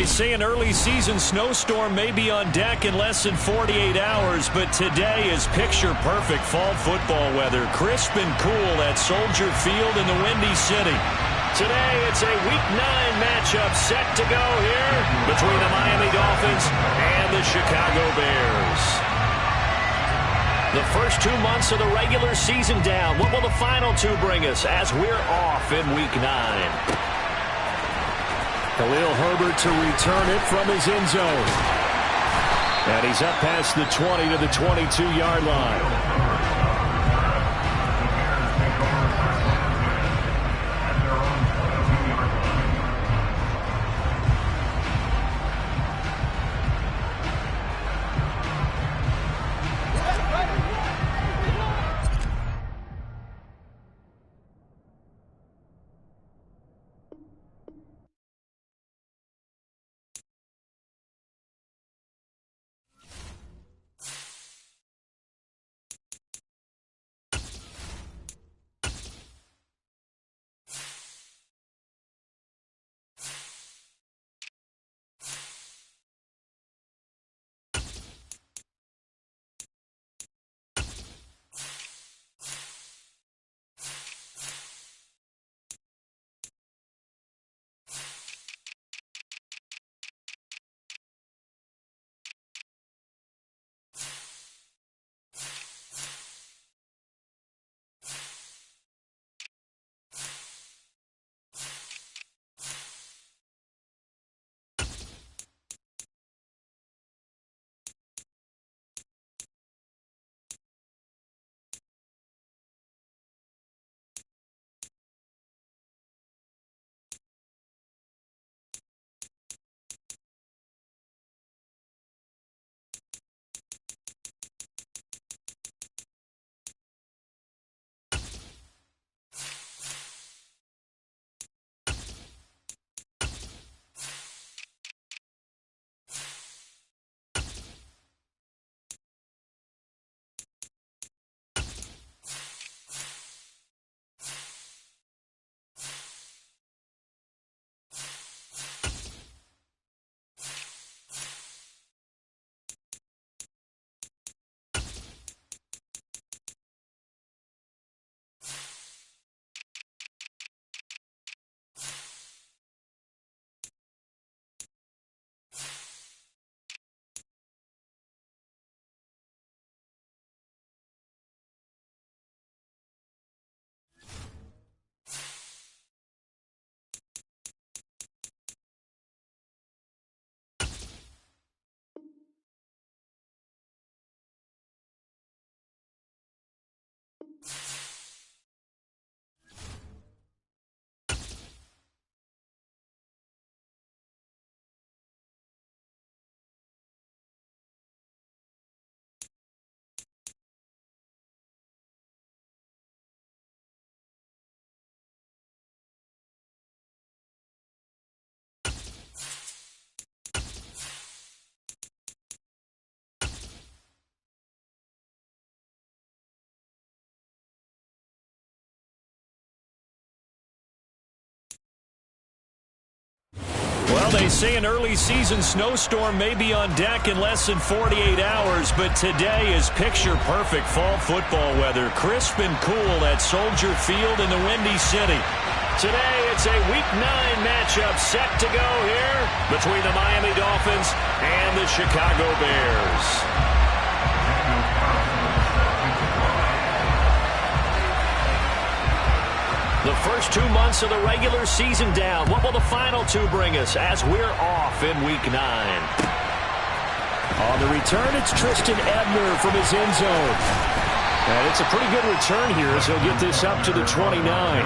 They say an early season snowstorm may be on deck in less than 48 hours, but today is picture-perfect fall football weather. Crisp and cool at Soldier Field in the Windy City. Today, it's a Week 9 matchup set to go here between the Miami Dolphins and the Chicago Bears. The first 2 months of the regular season down. What will the final two bring us as we're off in Week 9? Khalil Herbert to return it from his end zone. And he's up past the 20 to the 22-yard line. Well, they say an early season snowstorm may be on deck in less than 48 hours, but today is picture-perfect fall football weather. Crisp and cool at Soldier Field in the Windy City. Today, it's a Week 9 matchup set to go here between the Miami Dolphins and the Chicago Bears. The first 2 months of the regular season down. What will the final two bring us as we're off in Week 9? On the return, it's Tristan Ebner from his end zone. And it's a pretty good return here as he'll get this up to the 29.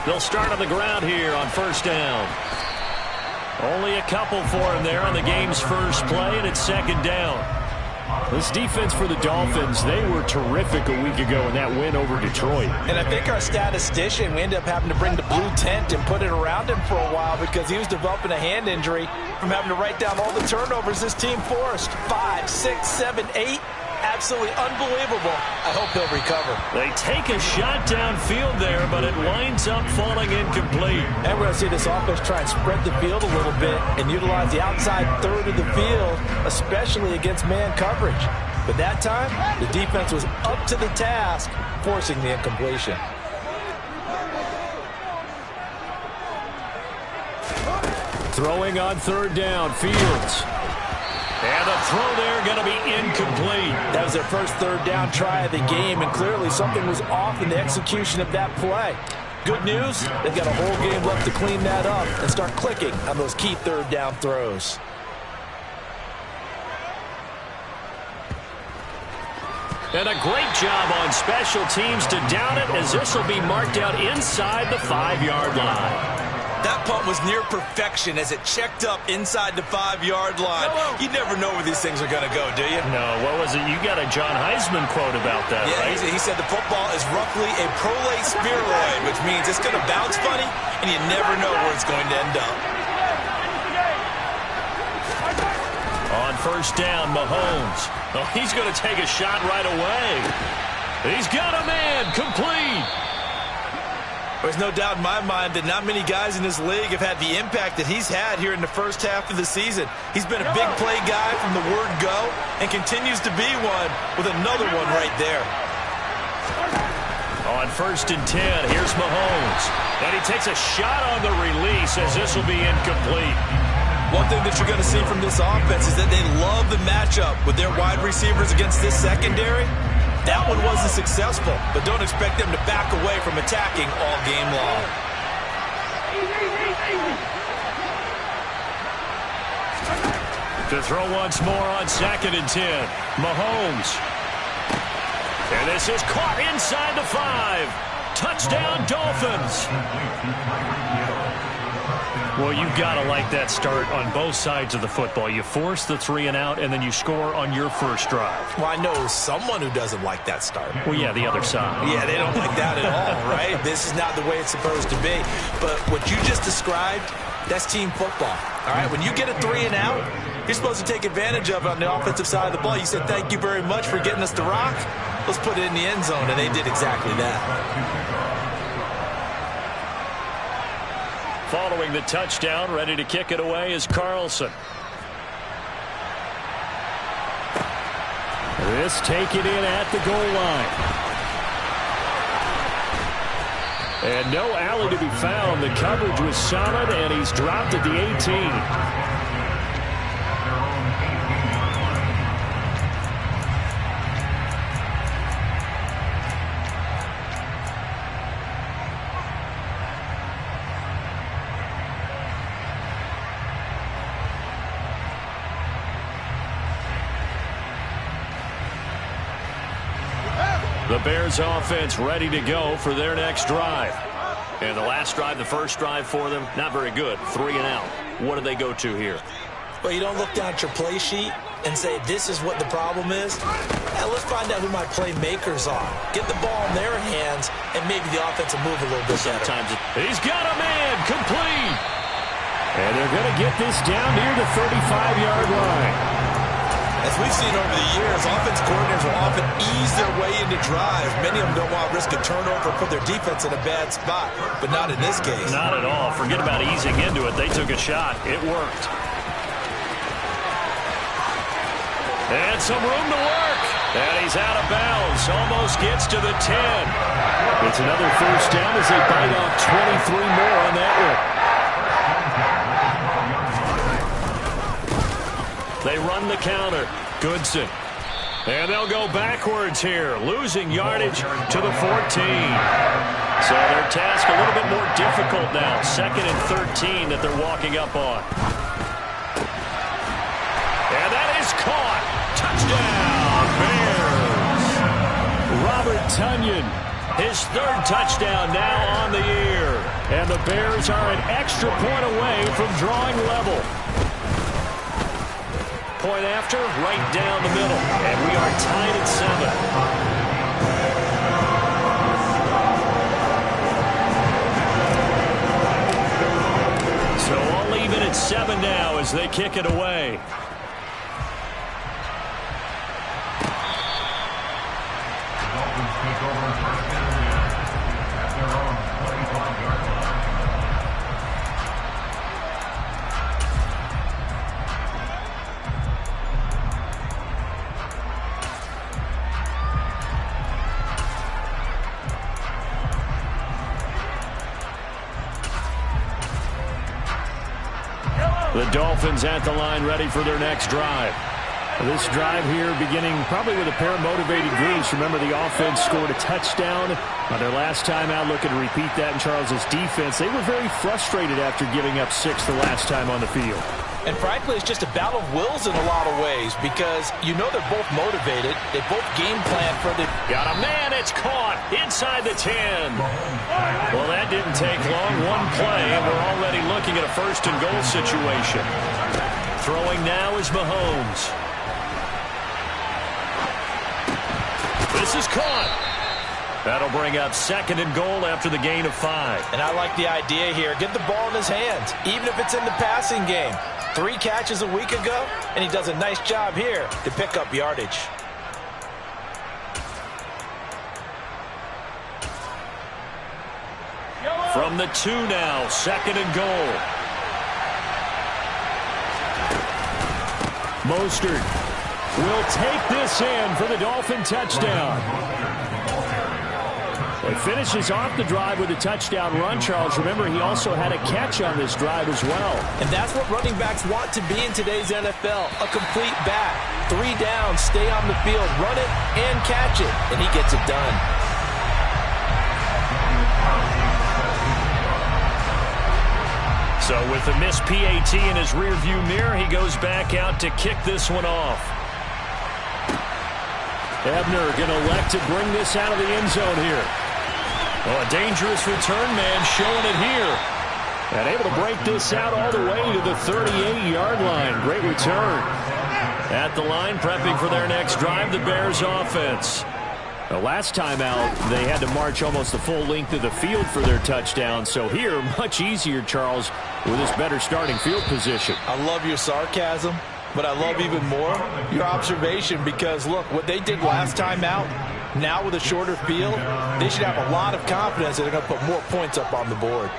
They'll start on the ground here on first down. Only a couple for him there on the game's first play, and it's second down. This defense for the Dolphins, they were terrific a week ago in that win over Detroit. And I think our statistician, we ended up having to bring the blue tent and put it around him for a while because he was developing a hand injury from having to write down all the turnovers this team forced. 5, 6, 7, 8. Absolutely unbelievable. I hope he'll recover. They take a shot downfield there, but it winds up falling incomplete. And we're going to see this offense try and spread the field a little bit and utilize the outside third of the field, especially against man coverage. But that time, the defense was up to the task, forcing the incompletion. Throwing on third down, Fields. And the throw there going to be incomplete. That was their first third down try of the game, and clearly something was off in the execution of that play. Good news, they've got a whole game left to clean that up and start clicking on those key third down throws. And a great job on special teams to down it, as this will be marked out inside the 5-yard line. That punt was near perfection as it checked up inside the 5-yard line. You never know where these things are going to go, do you? No, what was it? You got a John Heisman quote about that, right? He said the football is roughly a prolate spheroid, which means it's going to bounce funny, and you never know where it's going to end up. On first down, Mahomes. Oh, he's going to take a shot right away. He's got a man, complete. There's no doubt in my mind that not many guys in this league have had the impact that he's had here in the first half of the season. He's been a big play guy from the word go and continues to be one with another one right there. On first and 10, here's Mahomes. And he takes a shot on the release as this will be incomplete. One thing that you're going to see from this offense is that they love the matchup with their wide receivers against this secondary. That one wasn't successful, but don't expect them to back away from attacking all game long. To throw once more on second and 10. Mahomes. And this is caught inside the 5. Touchdown, Dolphins. Well, you've got to like that start on both sides of the football. You force the 3 and out, and then you score on your first drive. Well, I know someone who doesn't like that start. Well, yeah, the other side. Yeah, they don't like that at all, right? This is not the way it's supposed to be. But what you just described, that's team football. All right, when you get a 3 and out, you're supposed to take advantage of it on the offensive side of the ball. You said, thank you very much for getting us the rock. Let's put it in the end zone, and they did exactly that. Following the touchdown, ready to kick it away is Carlson. This taken in at the goal line. And no alley to be found. The coverage was solid, and he's dropped at the 18. The Bears offense ready to go for their next drive. And the last drive, the first drive for them, not very good. 3 and out. What do they go to here? Well, you don't look down at your play sheet and say, this is what the problem is. Now, let's find out who my playmakers are. Get the ball in their hands, and maybe the offense will move a little bit better. Sometimes he's got a man, complete. And they're going to get this down near the 35-yard line. As we've seen over the years, offense coordinators will often ease their way into drives. Many of them don't want to risk a turnover or put their defense in a bad spot, but not in this case. Not at all. Forget about easing into it. They took a shot. It worked. And some room to work. And he's out of bounds. Almost gets to the 10. It's another first down as they bite off 23 more on that one. They run the counter. Goodson. And they'll go backwards here, losing yardage to the 14. So their task a little bit more difficult now. 2nd and 13 that they're walking up on. And that is caught. Touchdown, Bears. Robert Tonyan, his 3rd touchdown now on the year. And the Bears are an extra point away from drawing level. point after, right down the middle. And we are tied at 7. So all even at 7 now as they kick it away. The Dolphins at the line ready for their next drive. This drive here beginning probably with a pair of motivated groups. Remember, the offense scored a touchdown on their last time out. Looking to repeat that in Charles's defense. They were very frustrated after giving up 6 the last time on the field. And frankly, it's just a battle of wills in a lot of ways because you know they're both motivated. They both game plan for the... Got a man, it's caught inside the 10. Well, that didn't take long. One play, and we're already looking at a first and goal situation. Throwing now is Mahomes. This is caught. That'll bring up second and goal after the gain of 5. And I like the idea here. Get the ball in his hands, even if it's in the passing game. 3 catches a week ago, and he does a nice job here to pick up yardage. From the 2 now, second and goal. Mostert will take this in for the Dolphin touchdown. It finishes off the drive with a touchdown run, Charles. Remember, he also had a catch on this drive as well. And that's what running backs want to be in today's NFL, a complete back. 3 down, stay on the field, run it, and catch it. And he gets it done. So with the missed PAT in his rearview mirror, he goes back out to kick this one off. Ebner going to elect to bring this out of the end zone here. Oh, a dangerous return man showing it here. And able to break this out all the way to the 38-yard line. Great return. At the line, prepping for their next drive, the Bears offense. The last time out, they had to march almost the full length of the field for their touchdown. So here, much easier, Charles, with this better starting field position. I love your sarcasm, but I love even more your observation because, look, what they did last time out, now with a shorter field, they should have a lot of confidence that they're going to put more points up on the board.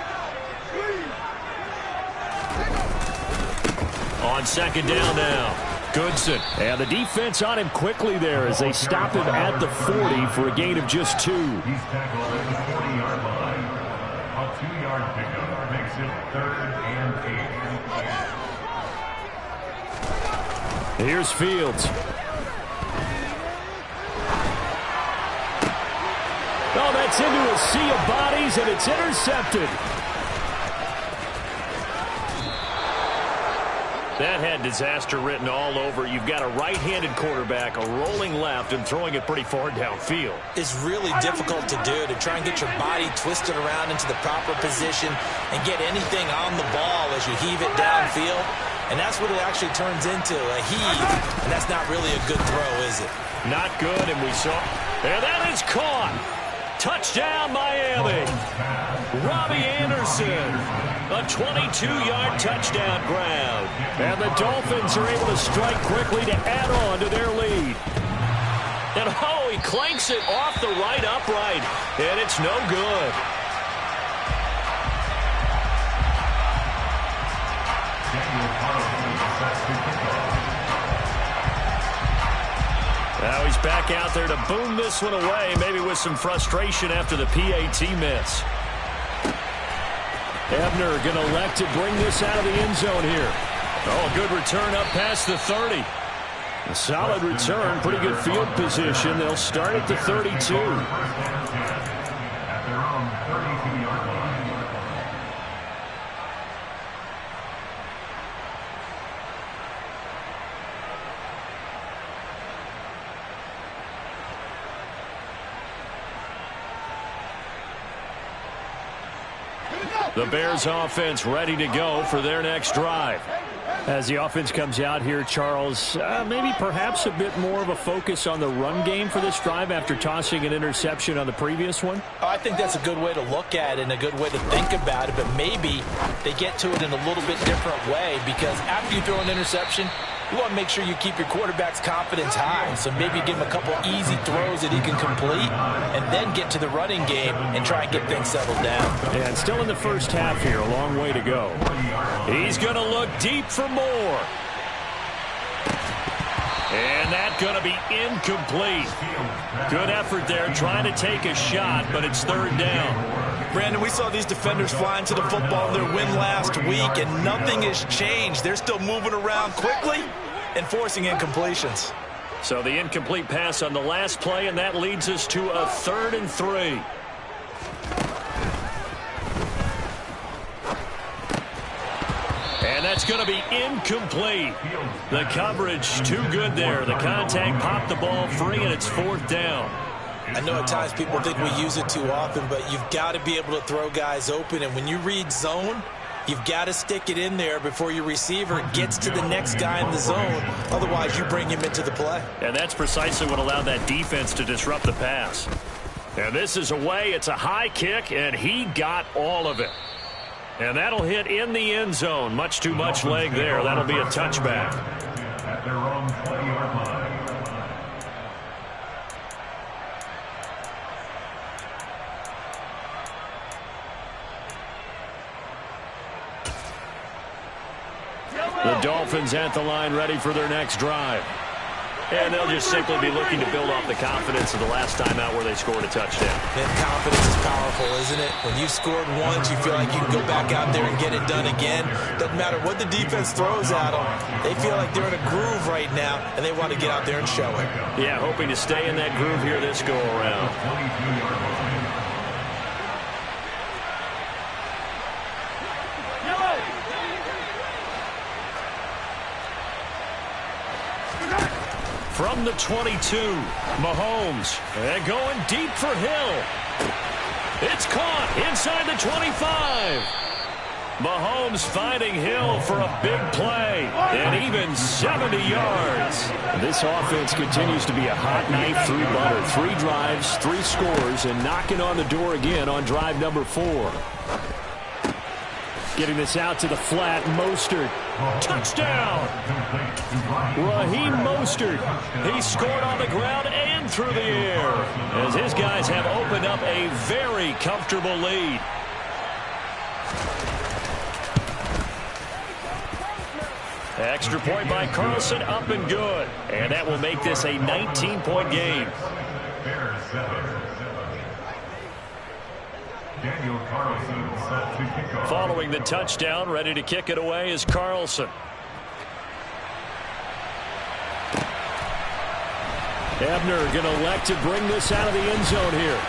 On second down now, Goodson. And the defense on him quickly there as they stop him at the 40 for a gain of just 2. He's tackled at the 40-yard line. A 2-yard pickup makes it 3rd and 8. Here's Fields. Oh, that's into a sea of bodies, and it's intercepted. That had disaster written all over. You've got a right-handed quarterback, a rolling left, and throwing it pretty far downfield. It's really difficult to do, to try and get your body twisted around into the proper position and get anything on the ball as you heave it downfield. And that's what it actually turns into, a heave. And that's not really a good throw, is it? Not good, and we saw... And that is caught. Touchdown, Miami. Robbie Anderson. A 22-yard touchdown grab. And the Dolphins are able to strike quickly to add on to their lead. And, oh, he clanks it off the right upright. And it's no good. Now he's back out there to boom this one away, maybe with some frustration after the PAT miss. Ebner going to elect to bring this out of the end zone here. Oh, a good return up past the 30. A solid return, pretty good field position. They'll start at the 32. At their own 32-yard line. The Bears offense ready to go for their next drive. As the offense comes out here, Charles, maybe perhaps a bit more of a focus on the run game for this drive after tossing an interception on the previous one? I think that's a good way to look at it and a good way to think about it, but maybe they get to it in a little bit different way, because after you throw an interception, you want to make sure you keep your quarterback's confidence high. So maybe give him a couple easy throws that he can complete and then get to the running game and try and get things settled down. And still in the first half here, a long way to go. He's going to look deep for more. And that's going to be incomplete. Good effort there trying to take a shot, but it's third down. Brandon, we saw these defenders flying to the football in their win last week, and nothing has changed. They're still moving around quickly and forcing incompletions. So the incomplete pass on the last play, and that leads us to a 3rd and 3. And that's going to be incomplete. The coverage too good there. The contact popped the ball free, and it's 4th down. I know at times people think we use it too often, but you've got to be able to throw guys open. And when you read zone, you've got to stick it in there before your receiver gets to the next guy in the zone. Otherwise, you bring him into the play. And that's precisely what allowed that defense to disrupt the pass. And this is away. It's a high kick, and he got all of it. And that'll hit in the end zone. Much too much leg there. That'll be a touchback. At their own 20-yard line. The Dolphins at the line, ready for their next drive. And they'll just simply be looking to build off the confidence of the last time out where they scored a touchdown. And confidence is powerful, isn't it? When you've scored once, you feel like you can go back out there and get it done again. Doesn't matter what the defense throws at them. They feel like they're in a groove right now, and they want to get out there and show it. Yeah, hoping to stay in that groove here this go-around. 22-yard line. From the 22, Mahomes, and going deep for Hill. It's caught inside the 25. Mahomes finding Hill for a big play, and even 70 yards. This offense continues to be a hot knife through butter. 3 drives, 3 scores, and knocking on the door again on drive number 4. Getting this out to the flat, Mostert. Touchdown! Raheem Mostert. He scored on the ground and through the air, as his guys have opened up a very comfortable lead. Extra point by Carlson, up and good. And that will make this a 19-point game. Daniel Carlson set to kick off. Following the touchdown, ready to kick it away is Carlson. Ebner going to elect to bring this out of the end zone here.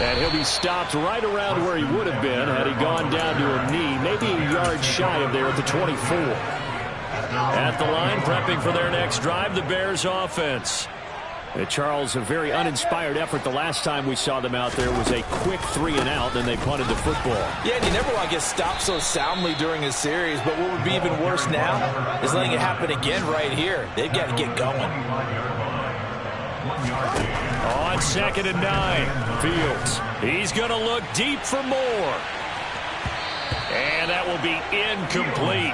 And he'll be stopped right around where he would have been had he gone down to a knee, maybe a yard shy of there at the 24. At the line, prepping for their next drive, the Bears offense. Charles, a very uninspired effort the last time we saw them out there was a quick 3-and-out, then they punted the football. Yeah, and you never want to get stopped so soundly during a series, but what would be even worse now is letting it happen again right here. They've got to get going. On 2nd and 9, Fields. He's going to look deep for more. And that will be incomplete.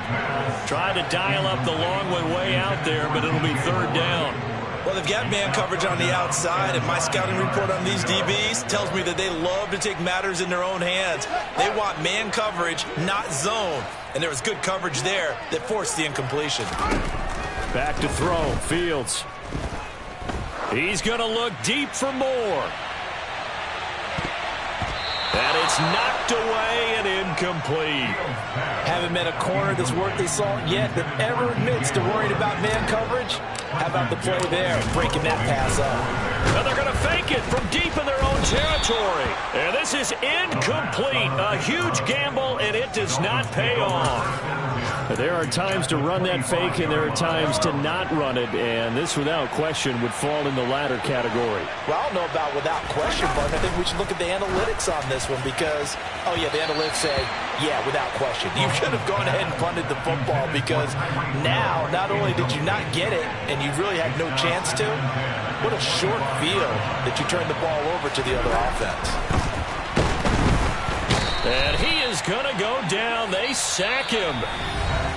Trying to dial up the long one way out there, but it'll be 3rd down. Well, they've got man coverage on the outside, and my scouting report on these DBs tells me that they love to take matters in their own hands. They want man coverage, not zone. And there was good coverage there that forced the incompletion. Back to throw, Fields. He's going to look deep for more. And it's knocked away and incomplete. Haven't met a corner that's worth their salt yet that ever admits to worrying about man coverage. How about the play there, breaking that pass up? And they're going to fake it from deep in their own territory. And this is incomplete. A huge gamble, and it does not pay off. There are times to run that fake, and there are times to not run it, and this, without question, would fall in the latter category. Well, I don't know about without question, but I think we should look at the analytics on this one because, oh, yeah, the analytics say, yeah, without question. You should have gone ahead and punted the football because now, not only did you not get it, and you really had no chance to, what a short field that you turned the ball over to the other offense. And he is going to go down. They sack him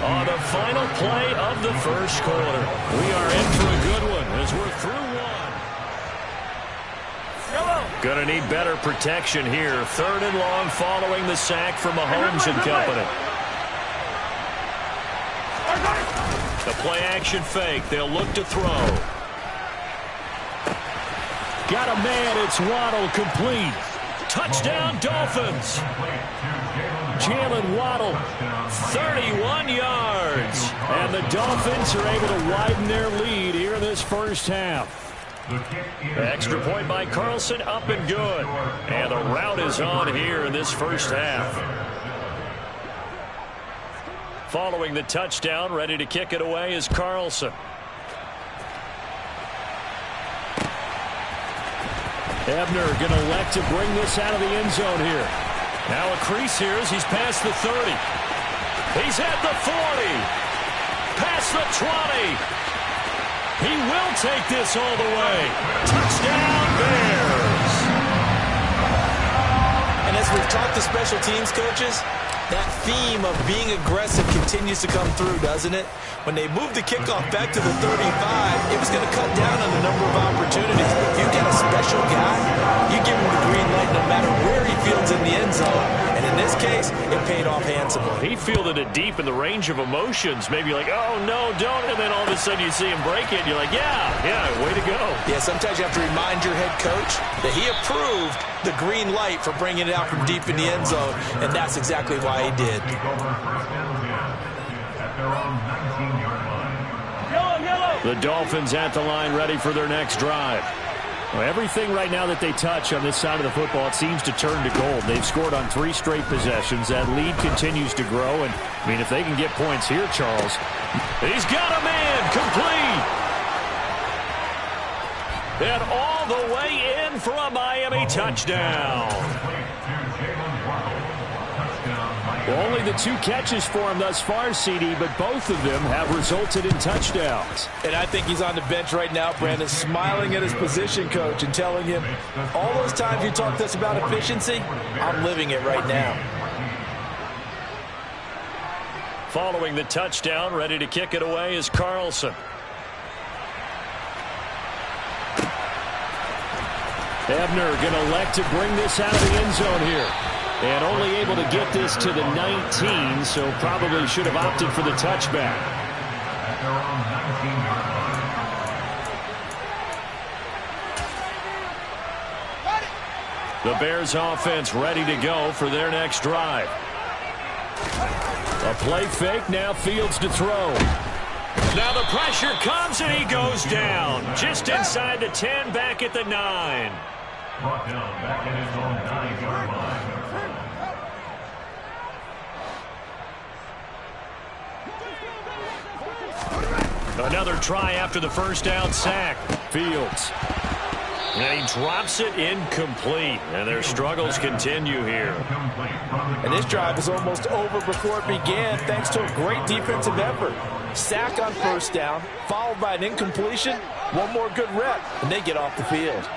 on the final play of the first quarter. We are in for a good one as we're through one. Going to need better protection here. 3rd and long following the sack from Mahomes and company. The play action fake. They'll look to throw. Got a man. It's Waddle, complete. Touchdown, Dolphins. Jalen Waddle, 31 yards. and the Dolphins are able to widen their lead here in this first half. Extra point by Carlson, up and good. And the route is on here in this first half. Following the touchdown, ready to kick it away is Carlson. Ebner going to elect to bring this out of the end zone here. Now a crease here as he's past the 30. He's at the 40. Past the 20. He will take this all the way. Touchdown, Bears. And as we've talked to special teams coaches, that theme of being aggressive continues to come through, doesn't it? When they moved the kickoff back to the 35, it was going to cut down on the number of opportunities. If you get a special guy, you give him the green light no matter where he fields in the end zone. And in this case, it paid off handsomely. He fielded it deep in the range of emotions. Maybe like, oh, no, don't. And then all of a sudden you see him break it. And you're like, yeah, way to go. Yeah, sometimes you have to remind your head coach that he approved the green light for bringing it out from deep in the end zone. And that's exactly why he did. The Dolphins at the line, ready for their next drive. Well, everything right now that they touch on this side of the football, it seems to turn to gold. They've scored on 3 straight possessions. That lead continues to grow. And, I mean, if they can get points here, Charles. He's got a man, complete. And all the way in for a Miami touchdown. Well, only the 2 catches for him thus far, CD, but both of them have resulted in touchdowns. And I think he's on the bench right now, Brandon, smiling at his position coach and telling him, all those times you talked to us about efficiency, I'm living it right now. Following the touchdown, ready to kick it away is Carlson. Ebner going to elect to bring this out of the end zone here. And only able to get this to the 19, so probably should have opted for the touchback. The Bears offense ready to go for their next drive. A play fake, now Fields to throw. Now the pressure comes and he goes down. Just inside the 10, back at the 9. Brought down back in his own 9-yard line. Another try after the first down sack. Fields. And he drops it incomplete. And their struggles continue here. And this drive is almost over before it began thanks to a great defensive effort. Sack on first down, followed by an incompletion. One more good rep, and they get off the field.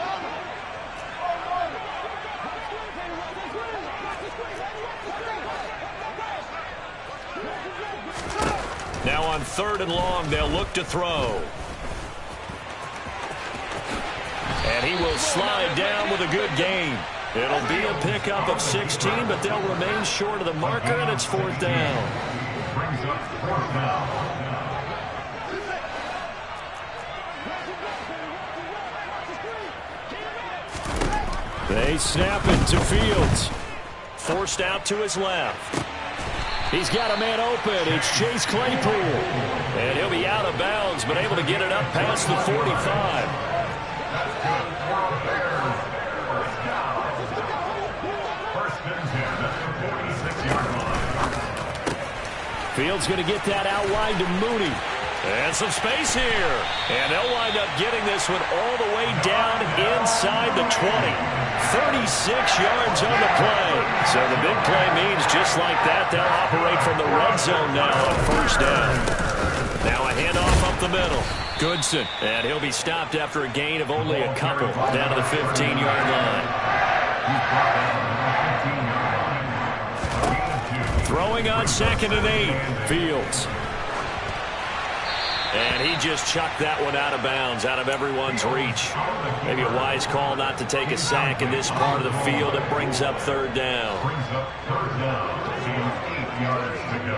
Now on 3rd and long, they'll look to throw. And he will slide down with a good gain. It'll be a pickup of 16, but they'll remain short of the marker, and it's 4th down. Brings up 4th down. They snap it to Fields. Forced out to his left. He's got a man open. It's Chase Claypool. And he'll be out of bounds, but able to get it up past the 45. Field's going to get that out wide to Mooney. And some space here. And they'll wind up getting this one all the way down inside the 20. 36 yards on the play. So the big play means just like that, they'll operate from the red zone now on first down. Now a handoff up the middle. Goodson. And he'll be stopped after a gain of only a couple down to the 15-yard line. Throwing on 2nd and 8. Fields. And he just chucked that one out of bounds, out of everyone's reach. Maybe a wise call not to take a sack in this part of the field. It brings up 3rd down. And 8 yards to go.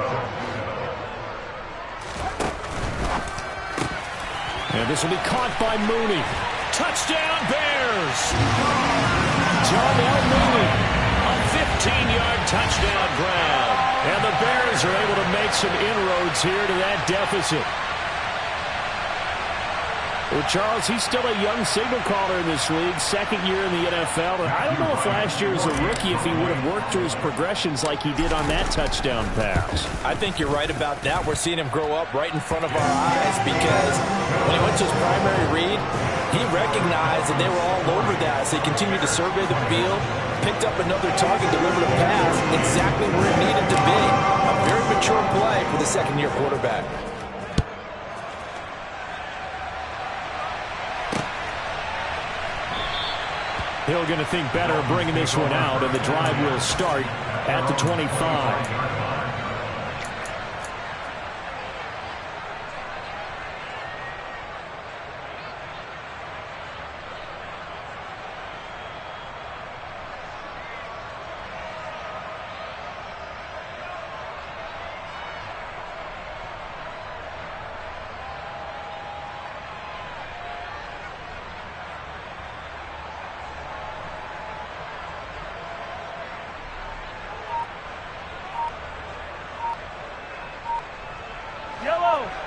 And this will be caught by Mooney. Touchdown, Bears! Darnell Mooney. A 15-yard touchdown grab. And the Bears are able to make some inroads here to that deficit. Well, Charles, he's still a young signal caller in this league, 2nd year in the NFL. And I don't know if last year as a rookie, if he would have worked through his progressions like he did on that touchdown pass. I think you're right about that. We're seeing him grow up right in front of our eyes because when he went to his primary read, he recognized that they were all over that as they continued to survey the field, picked up another target, delivered a pass exactly where it needed to be. A very mature play for the 2nd-year quarterback. Hill going to think better of bringing this one out, and the drive will start at the 25.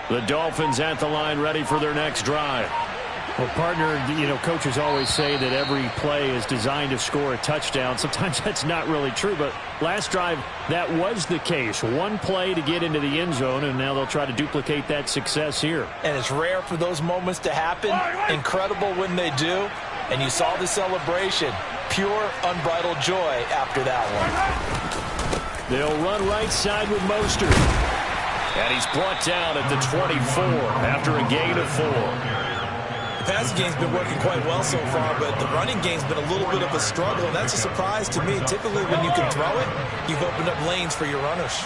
The Dolphins at the line ready for their next drive. Well, partner, coaches always say that every play is designed to score a touchdown. Sometimes that's not really true, but last drive, that was the case. One play to get into the end zone, and now they'll try to duplicate that success here. And it's rare for those moments to happen. Incredible when they do. And you saw the celebration. Pure, unbridled joy after that one. They'll run right side with Mostert. And he's brought down at the 24 after a gain of 4. The passing game's been working quite well so far, but the running game's been a little bit of a struggle, and that's a surprise to me. Typically, when you can throw it, you've opened up lanes for your runners.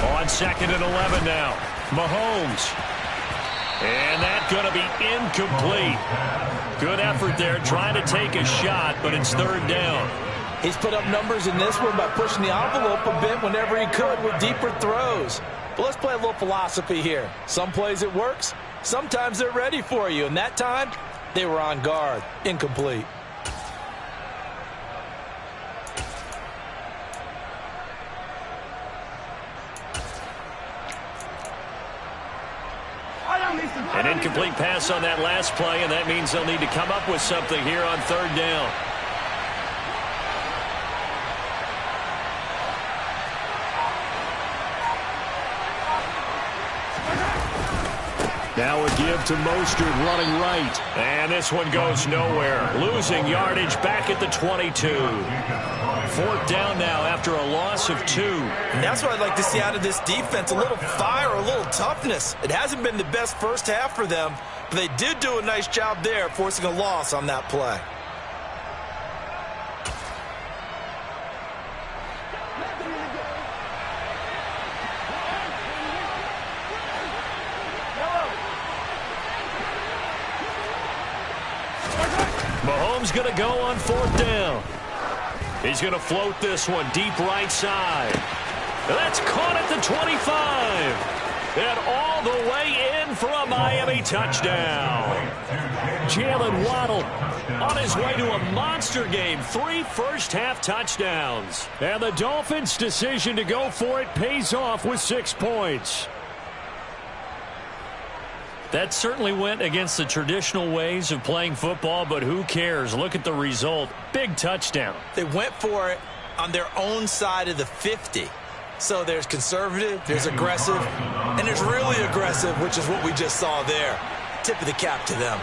On 2nd and 11 now. Mahomes. And that's going to be incomplete. Good effort there trying to take a shot, but it's 3rd down. He's put up numbers in this one by pushing the envelope a bit whenever he could with deeper throws. But let's play a little philosophy here. Some plays it works. Sometimes they're ready for you. And that time, they were on guard. Incomplete. An incomplete pass on that last play, and that means they'll need to come up with something here on 3rd down. Now a give to Mostert running right. And this one goes nowhere. Losing yardage back at the 22. 4th down now after a loss of 2. And that's what I'd like to see out of this defense. A little fire, a little toughness. It hasn't been the best first half for them, but they did do a nice job there forcing a loss on that play. Mahomes going to go on 4th down. He's going to float this one deep right side. That's caught at the 25. And all the way in for a Miami touchdown. Jalen Waddle on his way to a monster game. 3 first-half touchdowns. And the Dolphins' decision to go for it pays off with 6 points. That certainly went against the traditional ways of playing football, but who cares? Look at the result. Big touchdown. They went for it on their own side of the 50. So there's conservative, there's aggressive, and there's really aggressive, which is what we just saw there. Tip of the cap to them.